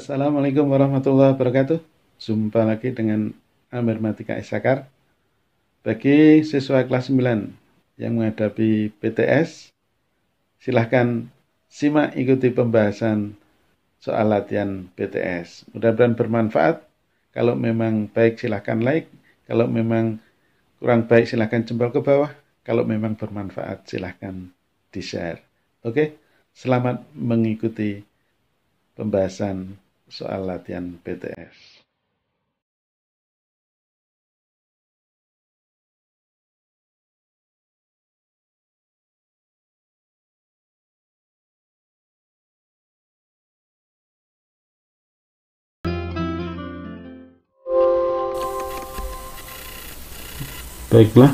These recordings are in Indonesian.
Assalamualaikum warahmatullahi wabarakatuh. Jumpa lagi dengan Amir Matika Isakar. Bagi siswa kelas 9 yang menghadapi PTS, silahkan simak ikuti pembahasan soal latihan PTS. Mudah-mudahan bermanfaat. Kalau memang baik silahkan like. Kalau memang kurang baik silahkan jempol ke bawah. Kalau memang bermanfaat silahkan di-share. Oke, selamat mengikuti pembahasan soal latihan PTS. Baiklah,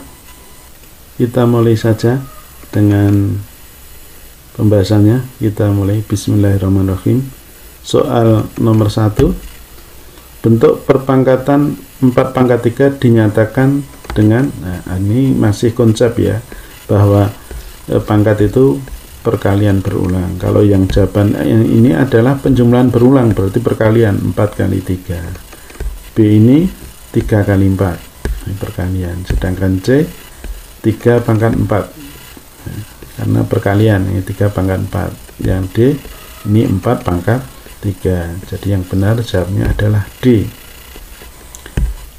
kita mulai saja dengan pembahasannya. Kita mulai. Bismillahirrahmanirrahim. Soal nomor 1. Bentuk perpangkatan 4 pangkat 3 dinyatakan dengan, ini masih konsep ya, bahwa pangkat itu perkalian berulang. Kalau yang jawaban ini adalah penjumlahan berulang, berarti perkalian 4 kali 3. B ini 3 kali 4, ini perkalian. Sedangkan C 3 pangkat 4, karena perkalian, ini 3 pangkat 4. Yang D ini 4 pangkat 3. Jadi yang benar jawabnya adalah D.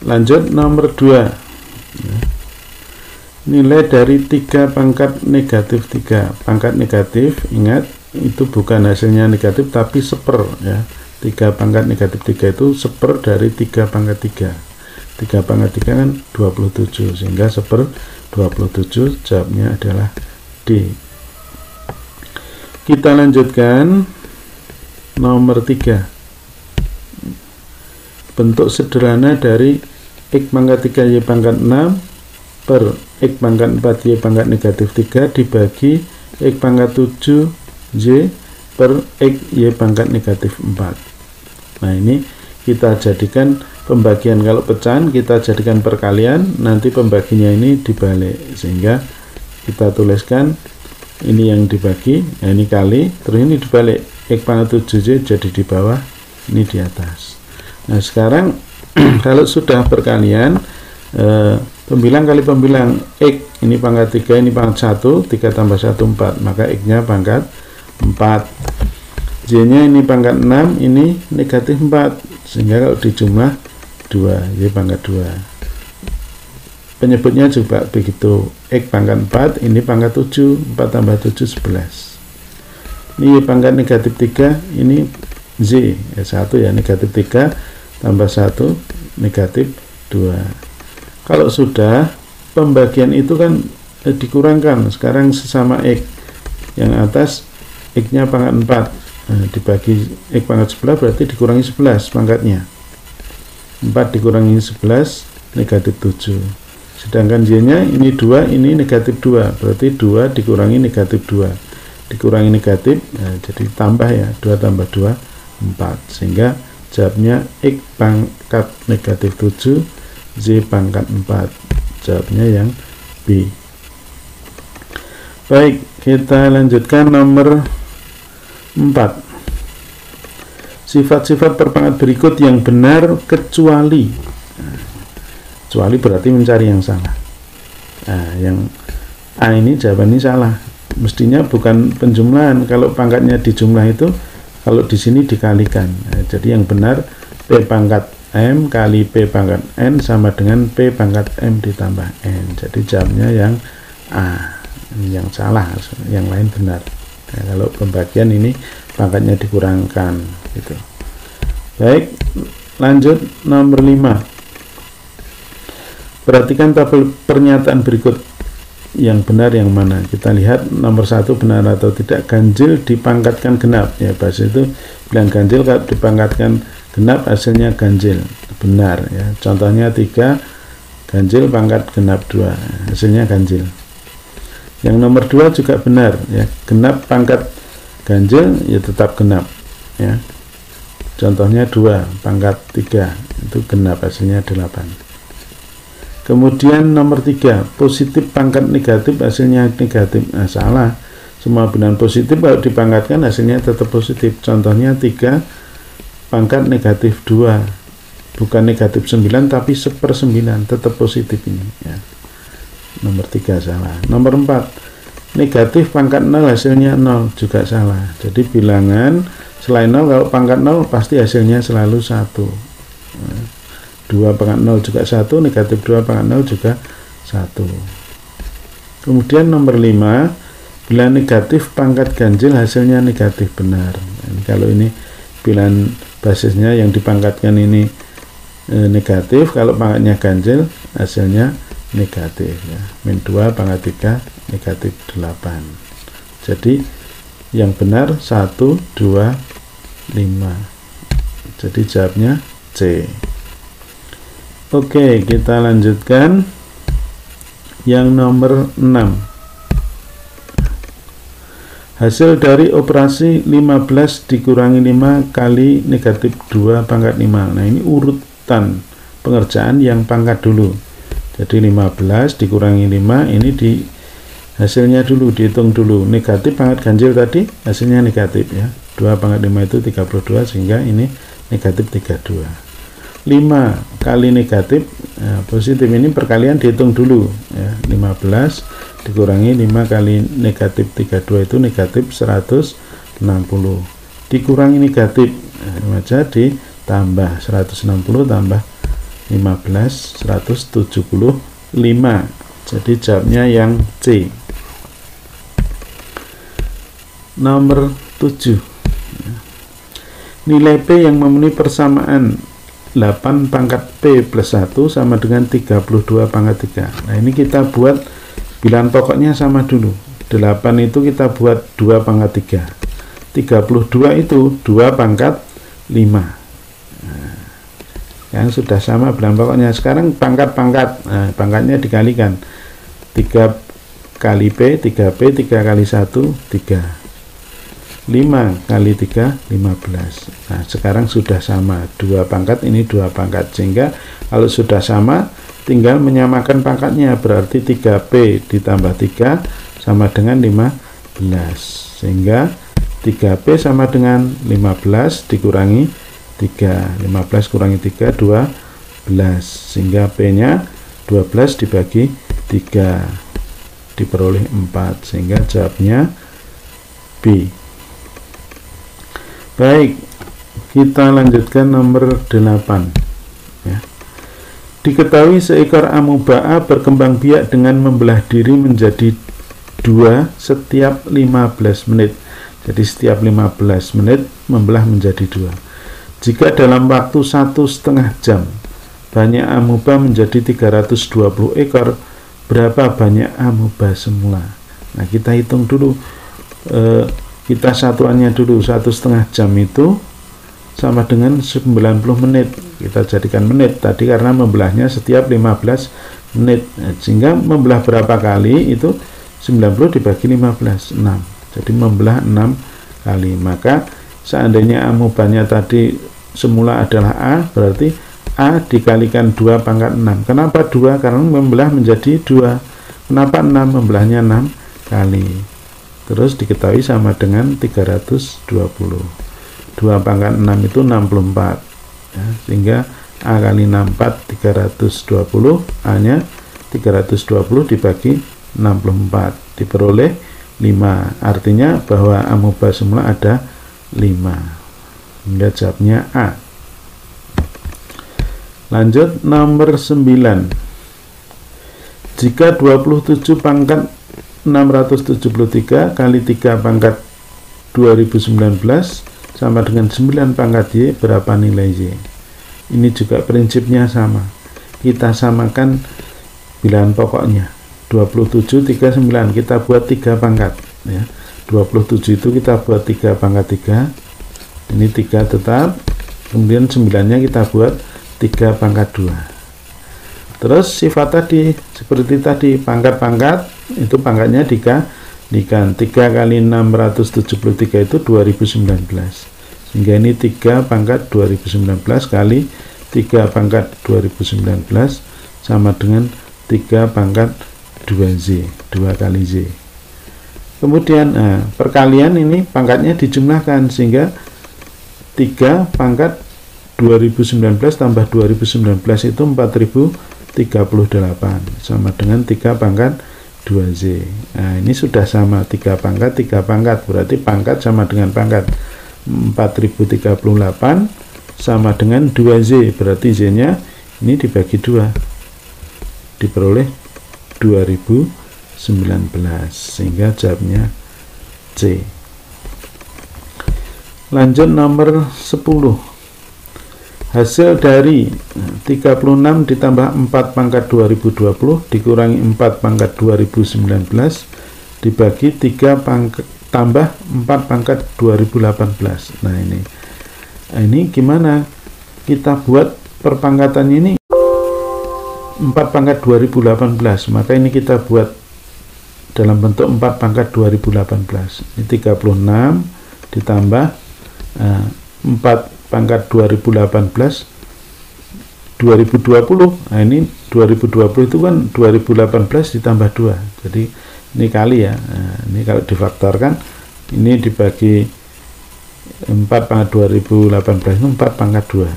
Lanjut nomor 2. Nilai dari 3 pangkat negatif 3. Pangkat negatif, ingat, itu bukan hasilnya negatif tapi seper ya. 3 pangkat negatif 3 itu seper dari 3 pangkat 3. 3 pangkat 3 kan 27, sehingga seper 27, jawabnya adalah D. Kita lanjutkan nomor 3. Bentuk sederhana dari X pangkat 3 Y pangkat 6 per X pangkat 4 Y pangkat negatif 3 dibagi X pangkat 7 Y per X Y pangkat negatif 4. Nah, ini kita jadikan pembagian. Kalau pecahan kita jadikan perkalian, nanti pembaginya ini dibalik, sehingga kita tuliskan ini yang dibagi, nah ini kali, terus ini dibalik, X pangkat 7Y jadi di bawah, ini di atas. Nah sekarang kalau sudah perkalian, pembilang kali pembilang, X ini pangkat 3, ini pangkat 1, 3 tambah 1 4, maka X nya pangkat 4, Y nya ini pangkat 6, ini negatif 4, sehingga kalau dijumlah 2, Y pangkat 2. Penyebutnya juga begitu, X pangkat 4, ini pangkat 7, 4 tambah 7 11. Ini Y pangkat negatif 3, ini Z, ya 1 ya, negatif 3 tambah 1, negatif 2. Kalau sudah, pembagian itu kan dikurangkan, sekarang sesama X. Yang atas, X nya pangkat 4, nah, dibagi X pangkat 11, berarti dikurangi 11 pangkatnya. 4 dikurangi 11, negatif 7. Sedangkan Y nya ini 2, ini negatif 2, berarti 2 dikurangi negatif 2, dikurangi negatif, nah, jadi tambah ya, 2 tambah 2 4, sehingga jawabnya X pangkat negatif 7 Y pangkat 4, jawabnya yang B. Baik, kita lanjutkan nomor 4. Sifat-sifat perpangkat berikut yang benar kecuali, kecuali berarti mencari yang salah. Nah, yang A ini jawaban ini salah. Mestinya bukan penjumlahan. Kalau pangkatnya dijumlah itu, kalau di sini dikalikan. Nah, jadi yang benar P pangkat M kali P pangkat N sama dengan P pangkat M ditambah N. Jadi jawabnya yang A. Ini yang salah, yang lain benar. Nah, kalau pembagian ini pangkatnya dikurangkan gitu. Baik, lanjut nomor 5. Perhatikan tabel pernyataan berikut, yang benar yang mana. Kita lihat nomor 1 benar atau tidak. Ganjil dipangkatkan genap, ya bahasa itu bilang ganjil, kalau dipangkatkan genap hasilnya ganjil, benar ya. Contohnya 3, ganjil pangkat genap 2, hasilnya ganjil. Yang nomor 2 juga benar ya, genap pangkat ganjil ya tetap genap ya. Contohnya 2 pangkat 3, itu genap, hasilnya 8. Kemudian nomor 3, positif pangkat negatif hasilnya negatif. Nah, salah. Semua bilangan positif kalau dipangkatkan hasilnya tetap positif. Contohnya 3 pangkat negatif 2, bukan negatif 9 tapi 1/9, tetap positif ini ya. Nomor 3 salah. Nomor 4, negatif pangkat 0 hasilnya 0, juga salah. Jadi bilangan selain 0, kalau pangkat 0 pasti hasilnya selalu 1. 2 pangkat 0 juga 1, negatif 2 pangkat 0 juga 1. Kemudian nomor 5, bila negatif pangkat ganjil hasilnya negatif, benar. Nah, kalau ini bilangan basisnya yang dipangkatkan ini negatif, kalau pangkatnya ganjil hasilnya negatif ya. Min 2 pangkat 3 negatif 8. Jadi yang benar 1, 2, 5. Jadi jawabnya C. Oke, kita lanjutkan yang nomor 6. Hasil dari operasi 15 dikurangi 5 kali negatif 2 pangkat 5. Nah, ini urutan pengerjaan yang pangkat dulu. Jadi 15 dikurangi 5, ini di hasilnya dulu, dihitung dulu. Negatif pangkat ganjil tadi hasilnya negatif ya. 2 pangkat 5 itu 32, sehingga ini negatif 32. 5 kali negatif positif, ini perkalian dihitung dulu ya. 15 dikurangi 5 kali negatif 32 itu negatif 160, dikurangi negatif aja ditambah 160 tambah 15 175. Jadi jawabnya yang C. Nomor 7, nilai P yang memenuhi persamaan 8 pangkat P plus 1 sama dengan 32 pangkat 3. Nah, ini kita buat bilangan pokoknya sama dulu. 8 itu kita buat 2 pangkat 3. 32 itu 2 pangkat 5. Nah, yang sudah sama bilangan pokoknya. Sekarang pangkat-pangkat. Nah, pangkatnya dikalikan. 3 kali P, 3P, 3 kali 1, 3. 5 kali 3, 15. Nah, sekarang sudah sama. 2 pangkat, ini 2 pangkat. Sehingga kalau sudah sama, tinggal menyamakan pangkatnya. Berarti 3P ditambah 3 sama dengan 15. Sehingga 3P sama dengan 15 dikurangi 3. 15 kurangi 3, 12. Sehingga P-nya 12 dibagi 3. Diperoleh 4. Sehingga jawabnya B. Baik, kita lanjutkan nomor 8 ya. Diketahui seekor amoeba A berkembang biak dengan membelah diri menjadi 2 setiap 15 menit. Jadi setiap 15 menit membelah menjadi 2. Jika dalam waktu 1,5 jam banyak amoeba menjadi 320 ekor, berapa banyak amoeba semula? Nah, kita hitung dulu, kita satuannya dulu. 1,5 jam itu sama dengan 90 menit. Kita jadikan menit tadi karena membelahnya setiap 15 menit. Nah, sehingga membelah berapa kali itu 90 dibagi 15, 6. Jadi membelah 6 kali. Maka seandainya amobanya tadi semula adalah A, berarti A dikalikan 2 pangkat 6. Kenapa 2? Karena membelah menjadi 2. Kenapa 6? Membelahnya 6 kali. Terus diketahui sama dengan 320. 2 pangkat 6 itu 64 ya, sehingga A kali 64 320, A nya 320 dibagi 64 diperoleh 5. Artinya bahwa amoeba semula ada 5. Hingga jawabnya A. Lanjut nomor 9. Jika 27 pangkat 673 kali 3 pangkat 2019 sama dengan 9 pangkat Y, berapa nilai Y? Ini juga prinsipnya sama. Kita samakan bilangan pokoknya. 27, 39 kita buat 3 pangkat ya. 27 itu kita buat 3 pangkat 3. Ini 3 tetap. Kemudian 9-nya kita buat 3 pangkat 2. Terus sifat tadi seperti tadi, pangkat-pangkat itu pangkatnya dikalikan 3 kali 673 itu 2019. Sehingga ini 3 pangkat 2019 kali 3 pangkat 2019 sama dengan 3 pangkat 2Z, 2 kali Z. Kemudian perkalian ini pangkatnya dijumlahkan sehingga 3 pangkat 2019 tambah 2019 itu 4038 sama dengan 3 pangkat 2Z. Nah, ini sudah sama 3 pangkat 3 pangkat, berarti pangkat sama dengan pangkat. 4038 sama dengan 2Z, berarti Z nya ini dibagi 2 diperoleh 2019, sehingga jawabnya C. Lanjut nomor 10. Hasil dari 36 ditambah 4 pangkat 2020 dikurangi 4 pangkat 2019 dibagi 3 pangkat tambah 4 pangkat 2018. Nah, ini gimana kita buat perpangkatan ini? 4 pangkat 2018, maka ini kita buat dalam bentuk 4 pangkat 2018. Ini 36 ditambah 4 pangkat 2018 2020. Nah, ini 2020 itu kan 2018 ditambah 2, jadi ini kali ya. Nah, ini kalau difaktorkan ini dibagi 4 pangkat 2018 itu 4 pangkat 2.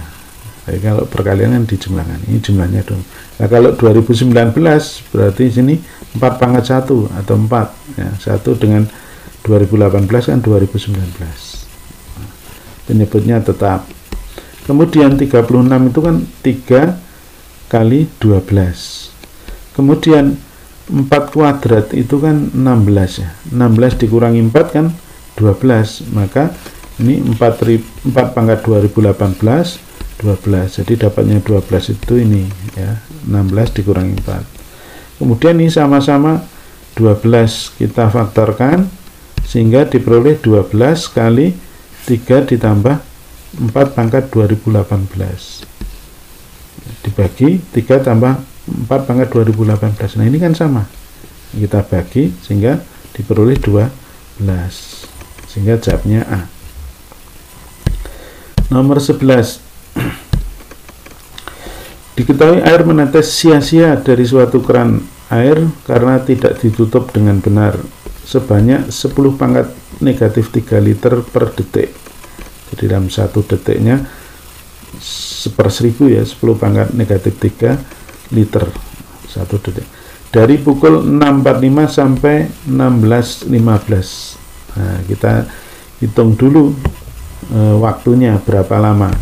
Jadi kalau perkalian kan dijumlahkan, ini jumlahnya dong. Nah, kalau 2019 berarti sini 4 pangkat 1 atau 4 ya, 1 dengan 2018 kan 2019. Penyebutnya tetap. Kemudian 36 itu kan 3 kali 12. Kemudian 4 kuadrat itu kan 16 ya. 16 dikurangi 4 kan 12. Maka ini 4 pangkat 2018 12. Jadi dapatnya 12 itu ini ya, 16 dikurangi 4. Kemudian ini sama-sama 12 kita faktorkan sehingga diperoleh 12 kali 3 ditambah 4 pangkat 2018 dibagi 3 tambah 4 pangkat 2018. Nah, ini kan sama, kita bagi sehingga diperoleh 12, sehingga jawabnya A. Nomor 11. Diketahui air menetes sia-sia dari suatu keran air karena tidak ditutup dengan benar sebanyak 10 pangkat negatif 3 liter per detik. Jadi dalam 1 detiknya 1/1000 ya, 10 pangkat negatif 3 liter 1 detik. Dari pukul 6.45 sampai 16.15. Nah, kita hitung dulu waktunya berapa lama.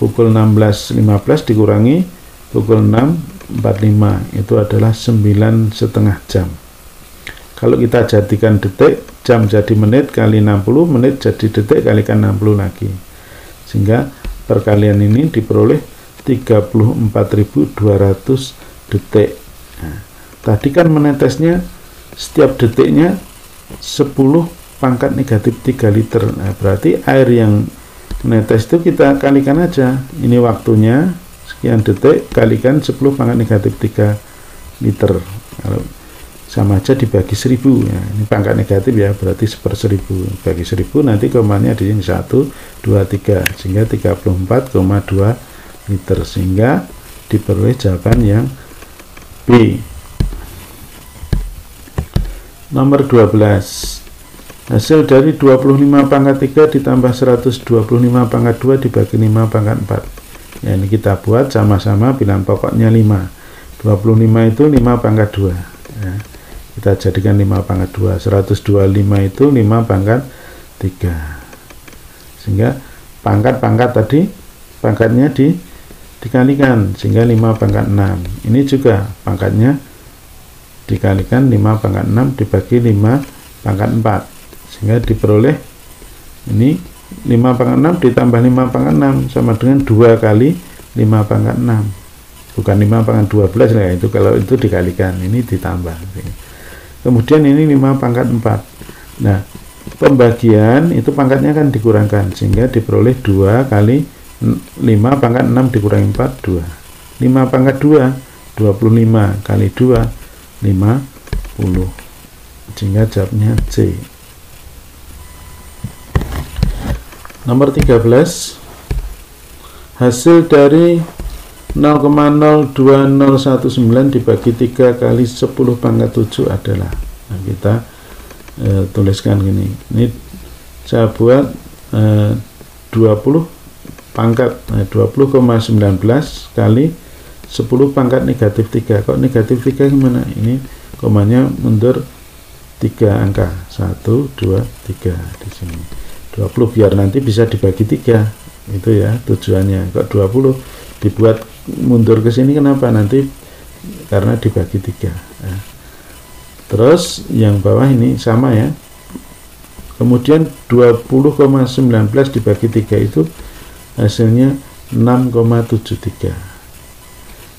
Pukul 16.15 dikurangi pukul 6.45 itu adalah 9,5 jam. Kalau kita jadikan detik, jam jadi menit kali 60, menit jadi detik kalikan 60 lagi. Sehingga perkalian ini diperoleh 34.200 detik. Nah, tadi kan menetesnya setiap detiknya 10 pangkat negatif 3 liter. Nah, berarti air yang menetes itu kita kalikan aja. Ini waktunya sekian detik kalikan 10 pangkat negatif 3 liter. Kalau sama aja dibagi 1000 ya. Ini pangkat negatif ya, berarti 1/1000 bagi 1000 nanti komanya di sini 1 2 3 sehingga 34,2 liter, sehingga diperoleh jawaban yang B. Nomor 12. Hasil dari 25 pangkat 3 ditambah 125 pangkat 2 dibagi 5 pangkat 4. Ya, ini kita buat sama-sama bilangan pokoknya 5. 25 itu 5 pangkat 2 ya. Kita jadikan 5 pangkat 2, 125 itu 5 pangkat 3, sehingga pangkat-pangkat tadi pangkatnya dikalikan sehingga 5 pangkat 6. Ini juga pangkatnya dikalikan 5 pangkat 6 dibagi 5 pangkat 4 sehingga diperoleh ini 5 pangkat 6 ditambah 5 pangkat 6 sama dengan 2 kali 5 pangkat 6, bukan 5 pangkat 12 lah, itu kalau itu dikalikan, ini ditambah. Kemudian ini 5 pangkat 4. Nah, pembagian itu pangkatnya kan dikurangkan sehingga diperoleh 2 kali 5 pangkat 6 dikurangi 4 2. 5 pangkat 2 25 kali 2 50, sehingga jawabnya C. Nomor 13. Hasil dari 0,02019 dibagi 3 kali 10 pangkat 7 adalah, nah, kita tuliskan gini. Ini saya buat 20 pangkat 20,19 kali 10 pangkat negatif 3. Kok negatif 3 gimana? Ini komanya mundur 3 angka, 1, 2, 3 di sini. 20 biar nanti bisa dibagi 3. Itu ya tujuannya. Kok 20 dibuat mundur ke sini kenapa? Nanti karena dibagi 3. Nah, terus yang bawah ini sama ya. Kemudian 20,19 dibagi 3 itu hasilnya 6,73.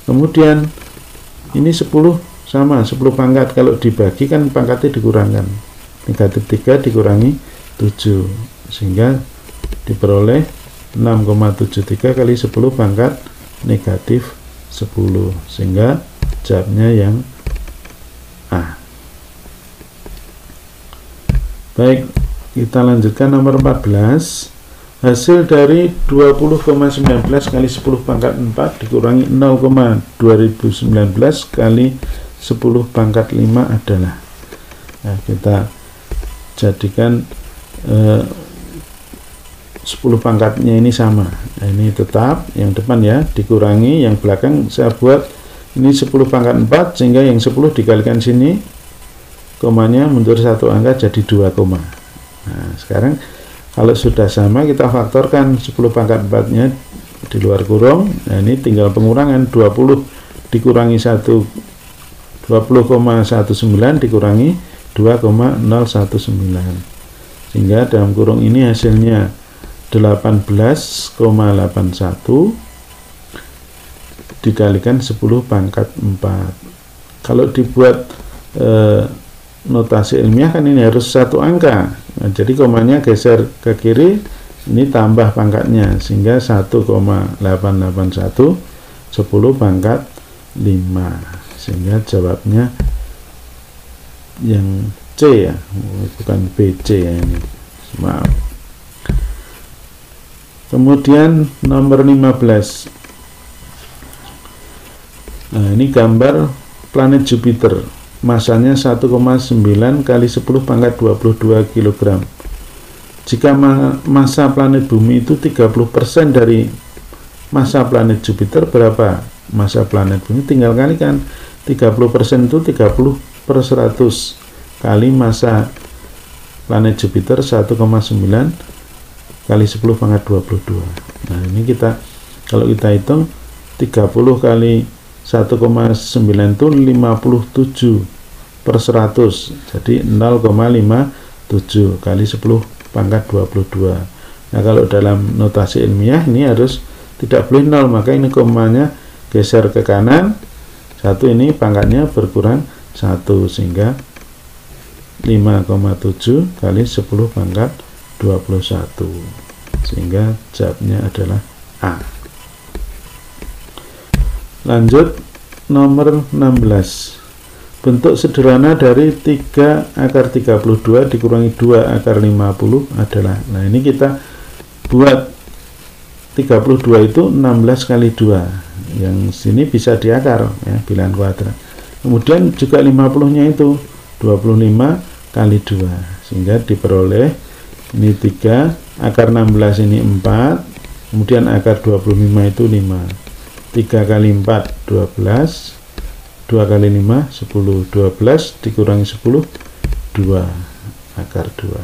Kemudian ini 10 sama, 10 pangkat. Kalau dibagi kan pangkatnya dikurangkan. Negatif 3 dikurangi 7. Sehingga diperoleh 6,73 kali 10 pangkat negatif 10. Sehingga jawabnya yang A. Baik, kita lanjutkan nomor 14. Hasil dari 20,19 kali 10 pangkat 4 dikurangi 0,2019 kali 10 pangkat 5 adalah. Nah, kita jadikan 10 pangkatnya ini sama. Nah, ini tetap yang depan ya, dikurangi yang belakang saya buat ini 10 pangkat 4 sehingga yang 10 dikalikan sini komanya mundur 1 angka jadi 2 koma. Nah, sekarang kalau sudah sama kita faktorkan 10 pangkat 4 nya di luar kurung. Nah, ini tinggal pengurangan 20 dikurangi 1 20,19 dikurangi 2,019 sehingga dalam kurung ini hasilnya 18,81 dikalikan 10 pangkat 4. Kalau dibuat notasi ilmiah kan ini harus 1 angka. Nah, jadi komanya geser ke kiri, ini tambah pangkatnya sehingga 1,881 10 pangkat 5 sehingga jawabnya yang C ya, bukan BC ya ini. Maaf. Kemudian nomor 15. Nah, ini gambar planet Jupiter. Masanya 1,9 kali 10 pangkat 22 kg. Jika massa planet bumi itu 30% dari massa planet Jupiter, berapa massa planet bumi? Tinggal kalikan 30% itu 30/100 kali massa planet Jupiter 1,9 kali 10 pangkat 22. Nah, ini kita kalau kita hitung 30 kali 1,9 itu 57/100, jadi 0,57 kali 10 pangkat 22. Nah, kalau dalam notasi ilmiah ini harus tidak boleh 0, maka ini komanya geser ke kanan, 1 ini pangkatnya berkurang 1 sehingga 5,7 kali 10 pangkat 21 sehingga jawabnya adalah A. Lanjut nomor 16. Bentuk sederhana dari 3 akar 32 dikurangi 2 akar 50 adalah. Nah, ini kita buat 32 itu 16 kali 2. Yang sini bisa diakar ya, bilangan kuadrat. Kemudian juga 50-nya itu 25 kali 2 sehingga diperoleh ini 3, akar 16 ini 4, kemudian akar 25 itu 5. 3 kali 4 12, 2 kali 5 10, 12 dikurangi 10 2 akar 2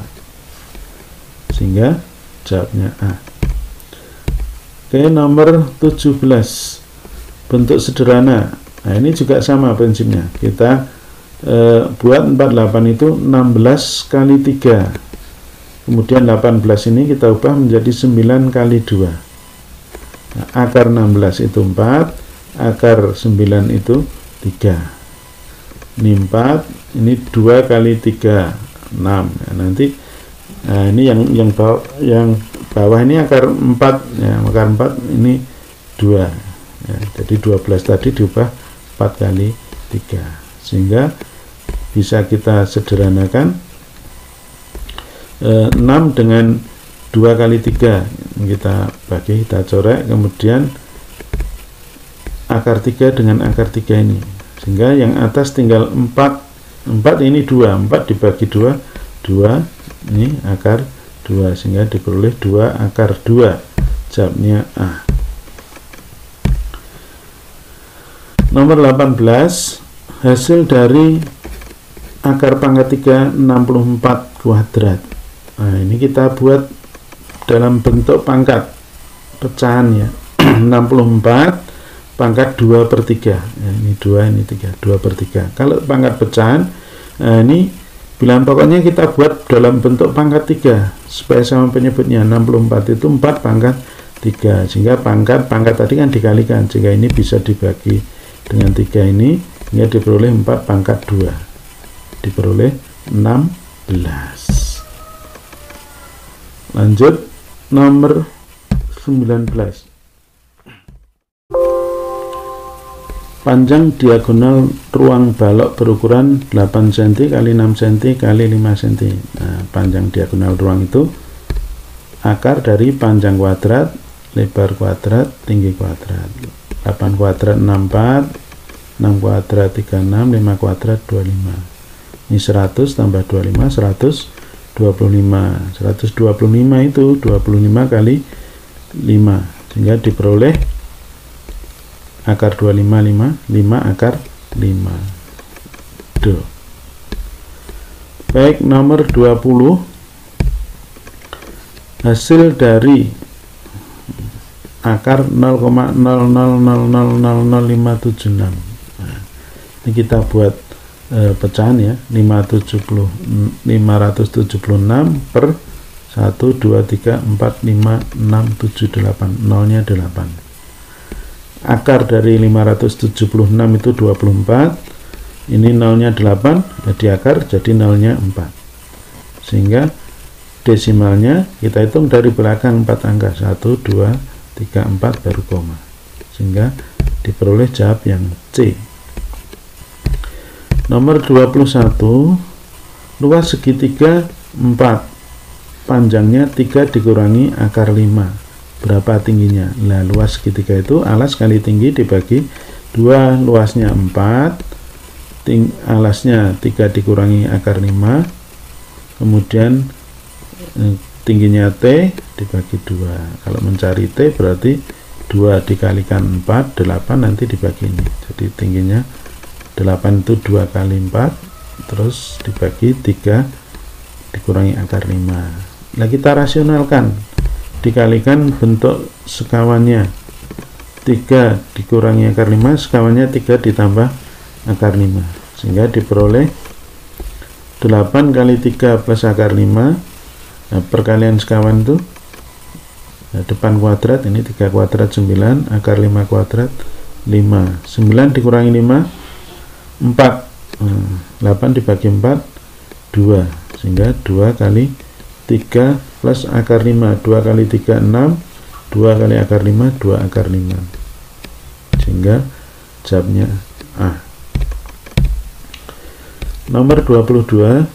sehingga jawabnya A. Oke, nomor 17. Bentuk sederhana. Nah, ini juga sama prinsipnya. Kita buat 48 itu 16 kali 3. Kemudian 18 ini kita ubah menjadi 9 kali 2. Nah, akar 16 itu 4, akar 9 itu 3. Ini 4, ini 2 kali 3 6. Nah, nanti ini yang bawah ini akar 4 ya, akar 4 ini 2 ya, jadi 12 tadi diubah 4 kali 3 sehingga bisa kita sederhanakan 6 dengan 2 kali 3 kita bagi, kita coret, kemudian akar 3 dengan akar 3 ini sehingga yang atas tinggal 4 ini 2, 4 dibagi 2 2, ini akar 2, sehingga diperoleh 2 akar 2. Jawabnya A. Nomor 18, hasil dari akar pangkat 3 64 kuadrat. Nah, ini kita buat dalam bentuk pangkat pecahan ya. 64 pangkat 2/3 ya, ini 2, ini 3, 2/3. Kalau pangkat pecahan, nah ini bilangan pokoknya kita buat dalam bentuk pangkat 3 supaya sama penyebutnya. 64 itu 4 pangkat 3, sehingga pangkat tadi kan dikalikan, sehingga ini bisa dibagi dengan 3 ini, hingga diperoleh 4 pangkat 2, diperoleh 16. Lanjut nomor 19, panjang diagonal ruang balok berukuran 8 cm x 6 cm x 5 cm. Nah, panjang diagonal ruang itu akar dari panjang kuadrat, lebar kuadrat, tinggi kuadrat. 8 kuadrat 64, 6 kuadrat 36, 5 kuadrat 25. Ini 100 tambah 25, 125. 125 itu 25 kali 5, sehingga diperoleh akar 25, 5 akar 5. Duh. Baik, nomor 20, hasil dari akar 0,00000576. Nah, ini kita buat pecahan ya, 576 per 1, 2, 3, 4, 5, 6, 7, 8, nolnya 8. Akar dari 576 itu 24, ini nolnya 8, jadi akar, jadi nolnya 4, sehingga desimalnya kita hitung dari belakang 4 angka, 1, 2, 3, 4 baru koma, sehingga diperoleh jawab yang C. Nomor 21, luas segitiga 4, panjangnya 3 dikurangi akar 5, berapa tingginya? Nah, luas segitiga itu alas kali tinggi dibagi 2, luasnya 4, alasnya 3 dikurangi akar 5, kemudian tingginya T dibagi 2. Kalau mencari T berarti 2 dikalikan 4, 8, nanti dibagi ini, jadi tingginya 8 itu 2 kali 4, terus dibagi 3 dikurangi akar 5. Nah, kita rasionalkan, dikalikan bentuk sekawannya, 3 dikurangi akar 5, sekawannya 3 ditambah akar 5, sehingga diperoleh 8 kali 3 plus akar 5. Nah, perkalian sekawan itu depan kuadrat, ini 3 kuadrat 9, akar 5 kuadrat 5, 9 dikurangi 5 4, 8 dibagi 4 2, sehingga 2 kali 3 plus akar 5, 2 kali 3 6, 2 kali akar 5 2 akar 5, sehingga jawabnya A. Nomor 22,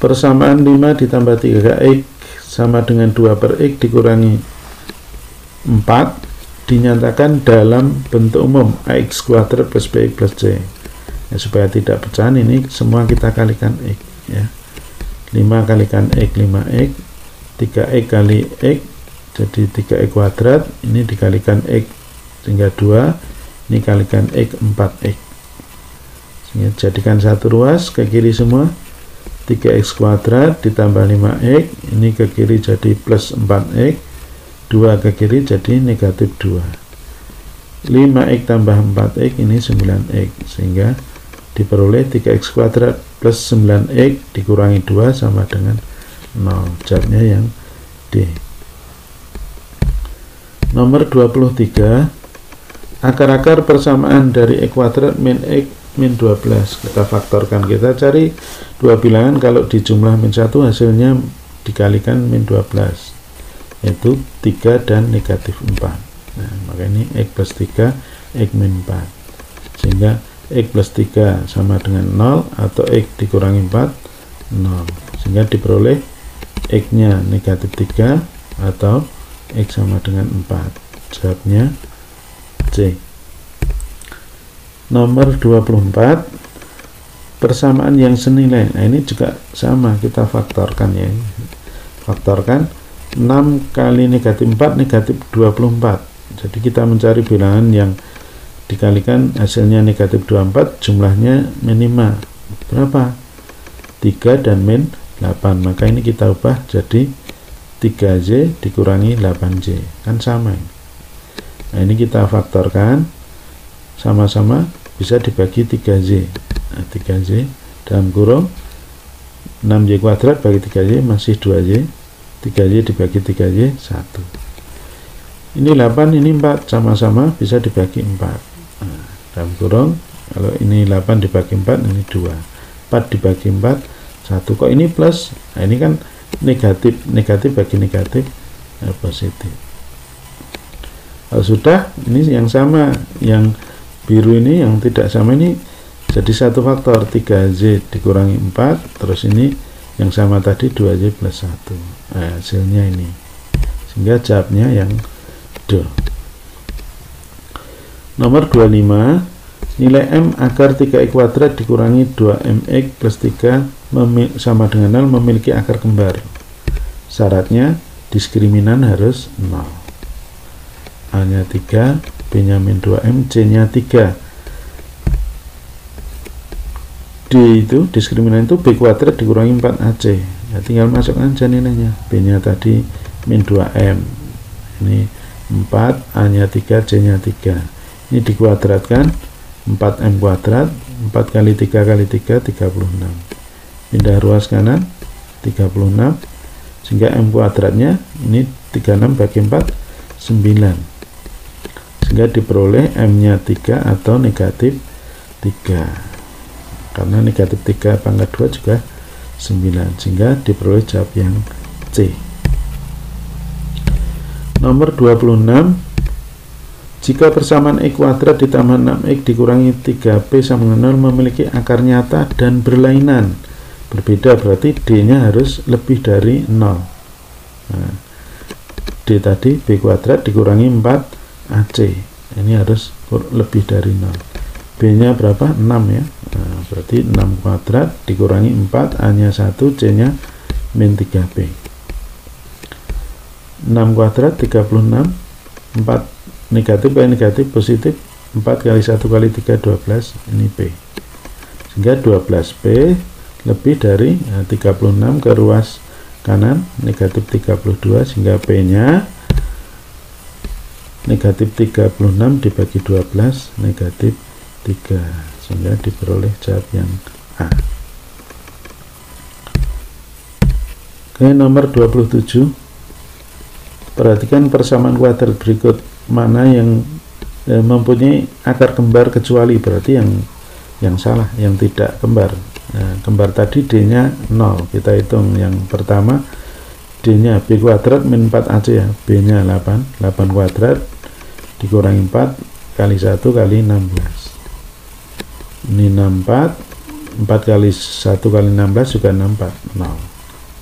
persamaan 5 ditambah 3x sama dengan 2 per x dikurangi 4 dinyatakan dalam bentuk umum ax kuadrat plus bx plus c. Ya, supaya tidak pecahan, ini semua kita kalikan x ya. 5 kalikan x 5x, 3x kali x jadi 3x kuadrat, ini dikalikan x sehingga 2, ini kalikan x 4x, sehingga jadikan satu ruas ke kiri semua, 3x kuadrat ditambah 5x, ini ke kiri jadi plus 4x, 2 ke kiri jadi negatif 2, 5x tambah 4x ini 9x, sehingga diperoleh 3x kuadrat plus 9x dikurangi 2 sama dengan 0. Jawabnya yang D. Nomor 23, akar-akar persamaan dari x kuadrat min x min 12. Kita faktorkan, kita cari dua bilangan, kalau dijumlah min 1 hasilnya dikalikan min 12, yaitu 3 dan negatif 4. Nah, maka ini x plus 3 x min 4, sehingga x plus 3 sama dengan 0 atau x dikurangi 4 0, sehingga diperoleh x nya negatif 3 atau x sama dengan 4. Jawabnya C. Nomor 24, persamaan yang senilai. Nah, ini juga sama, kita faktorkan ya. faktorkan 6 kali negatif 4 negatif 24. Jadi kita mencari bilangan yang dikalikan hasilnya negatif 24, jumlahnya min 5 berapa? 3 dan min 8. Maka ini kita ubah jadi 3Y dikurangi 8Y, kan sama ini. Nah ini kita faktorkan sama-sama bisa dibagi 3Y. Nah, 3Y dalam kurung 6Y kuadrat bagi 3Y masih 2Y, 3Y dibagi 3Y 1. Ini 8, ini 4, sama-sama bisa dibagi 4. Nah, dalam kurung kalau ini 8 dibagi 4, ini 2, 4 dibagi 4 1. Kok ini plus? Nah ini kan negatif, negatif bagi negatif positif. Kalau sudah, ini yang sama, yang biru ini yang tidak sama ini jadi satu faktor, 3Y dikurangi 4, terus ini yang sama tadi 2Y plus 1. Nah, hasilnya ini, sehingga jawabnya yang D. Nomor 25, nilai M akar 3x kuadrat dikurangi 2mx plus 3 sama dengan 0 memiliki akar kembar. Syaratnya diskriminan harus 0. A nya 3, B nya min 2m, C nya 3. D itu diskriminan itu B kuadrat dikurangi 4AC. Ya, tinggal masukkan aja nilainya. B nya tadi min 2m, ini 4, A nya 3, C nya 3. Ini dikuadratkan 4m kuadrat, 4 kali 3 kali 3 36. Pindah ruas kanan 36, sehingga m kuadratnya ini 36 bagi 4 9, sehingga diperoleh m nya 3 atau negatif 3, karena negatif 3 pangkat 2 juga 9, sehingga diperoleh jawab yang C. Nomor 26, jika persamaan x kuadrat ditambah 6x dikurangi 3p sama dengan 0 memiliki akar nyata dan berlainan. Berbeda berarti D nya harus lebih dari 0. Nah, D tadi B kuadrat dikurangi 4AC, ini harus lebih dari 0. B nya berapa? 6 ya. Nah, berarti 6 kuadrat dikurangi 4, A nya 1, C nya min 3B. 6 kuadrat 36, 4 negatif kali negatif positif, 4 kali 1 kali 3 12, ini P, sehingga 12P lebih dari 36 ke ruas kanan negatif 32, sehingga P nya negatif 36 dibagi 12 negatif 3, sehingga diperoleh jawab yang A. Oke, nomor 27, perhatikan persamaan kuadrat berikut mana yang mempunyai akar kembar kecuali, berarti yang salah, yang tidak kembar. Nah, kembar tadi D nya 0, kita hitung yang pertama D nya B kuadrat min 4AC ya, B nya 8, 8 kuadrat dikurangi 4 kali 1 kali 16, ini 64, 4 kali 1 kali 16 juga 64, 0,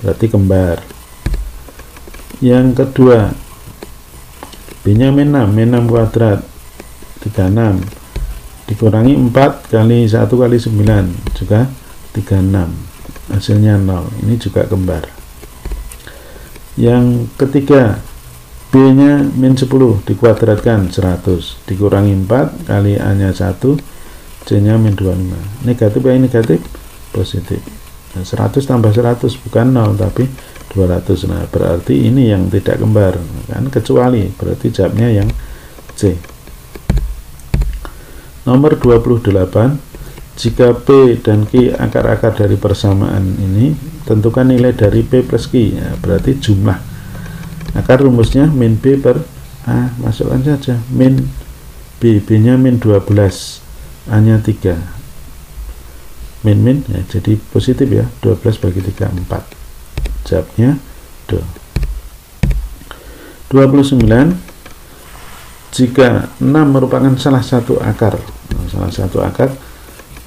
berarti kembar. Yang kedua B nya min 6, min 6 kuadrat 36 dikurangi 4 kali 1 kali 9 juga 36, hasilnya 0, ini juga kembar. Yang ketiga B nya min 10 dikuadratkan 100 dikurangi 4 kali A nya 1, C nya min 25, negatif kali negatif positif. Nah, 100 tambah 100 bukan 0 tapi 200. Nah, berarti ini yang tidak kembar kan, kecuali, berarti jawabnya yang C. Nomor 28, jika P dan Q akar-akar dari persamaan ini, tentukan nilai dari P plus Q. Ya, berarti jumlah akar rumusnya min B per A, masukkan saja min B, B nya min 12, A nya 3, min ya, jadi positif ya, 12 bagi 3 4, jawabnya D. 29, jika 6 merupakan salah satu akar,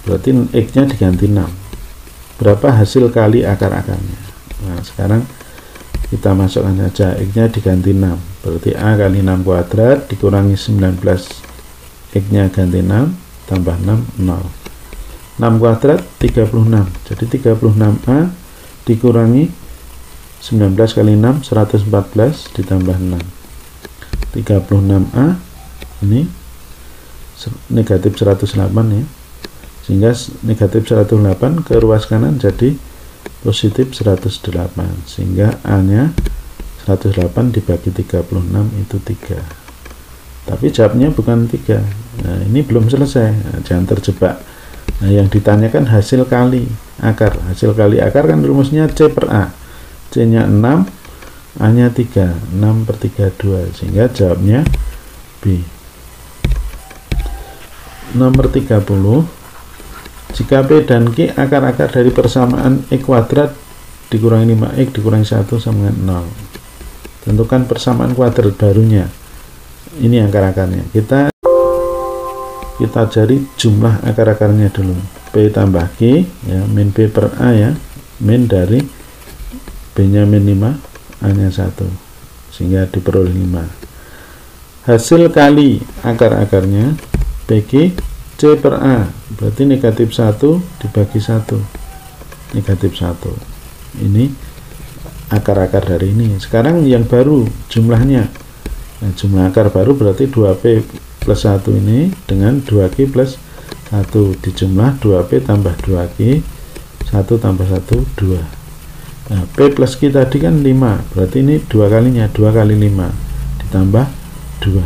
berarti X nya diganti 6, berapa hasil kali akar-akarnya. Nah, sekarang kita masukkan saja X nya diganti 6, berarti A kali 6 kuadrat dikurangi 19, X nya ganti 6 tambah 6 0, 6 kuadrat 36, jadi 36A dikurangi 19 kali 6 114 ditambah 6 36A, ini negatif 108 ya, sehingga negatif 108 ke ruas kanan jadi positif 108, sehingga A nya 108 dibagi 36 itu 3. Tapi jawabnya bukan 3. Nah, ini belum selesai. Nah, jangan terjebak. Nah, yang ditanyakan hasil kali akar. Hasil kali akar kan rumusnya C per A. C nya 6, A nya 3. 6 per 3 2. Sehingga jawabnya B. Nomor 30. Jika P dan Q akar-akar dari persamaan X kuadrat dikurangi 5X dikurangi 1 sama dengan 0. Tentukan persamaan kuadrat barunya. Ini akar-akarnya. Kita cari jumlah akar-akarnya dulu. P tambah Q ya, min B per A ya, min dari B nya min 5, A nya 1, sehingga diperoleh 5. Hasil kali akar-akarnya PQ C per A, berarti negatif 1 dibagi 1, negatif 1. Ini akar-akar dari ini. Sekarang yang baru jumlahnya. Nah, jumlah akar baru berarti 2P plus 1 ini dengan 2Q plus 1 dijumlah 2P tambah 2Q, 1 tambah 1 2. Nah, P plus Q tadi kan 5, berarti ini 2 kalinya, 2 kali 5 ditambah 2,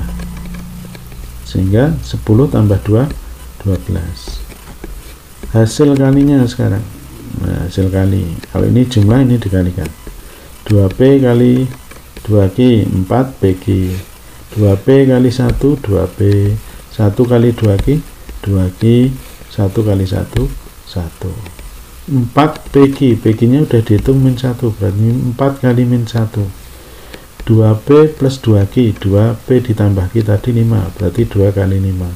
sehingga 10 tambah 2 12. Hasil kalinya sekarang. Nah, hasil kali, kalau ini jumlah, ini dikalikan 2P kali 2Q 4PQ, 2P kali 1 2P, 1 kali 2Q 2Q, 1 kali 1 1. 4PQ, PQ nya udah dihitung min 1, berarti 4 kali min 1. 2P plus 2Q, 2P ditambah Q tadi 5, berarti 2 kali 5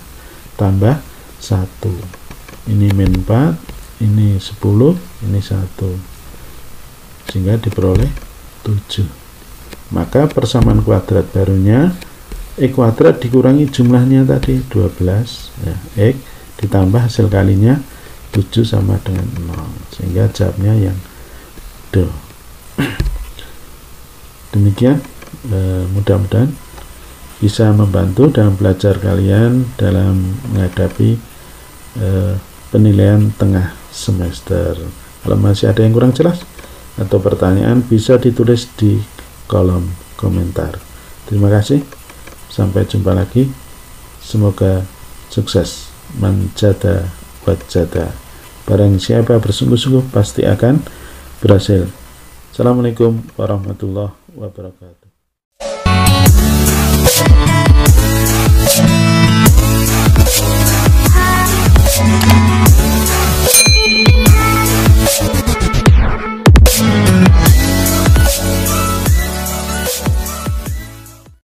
tambah 1. Ini min 4, ini 10, ini 1, sehingga diperoleh 7. Maka persamaan kuadrat barunya X kuadrat dikurangi jumlahnya tadi 12 ya, X ditambah hasil kalinya 7 sama dengan 0, sehingga jawabnya yang D. Demikian, mudah-mudahan bisa membantu dalam belajar kalian dalam menghadapi penilaian tengah semester. Kalau masih ada yang kurang jelas atau pertanyaan, bisa ditulis di kolom komentar. Terima kasih, sampai jumpa lagi. Semoga sukses. Manjada wajada. Barang siapa bersungguh-sungguh pasti akan berhasil. Assalamualaikum warahmatullahi wabarakatuh.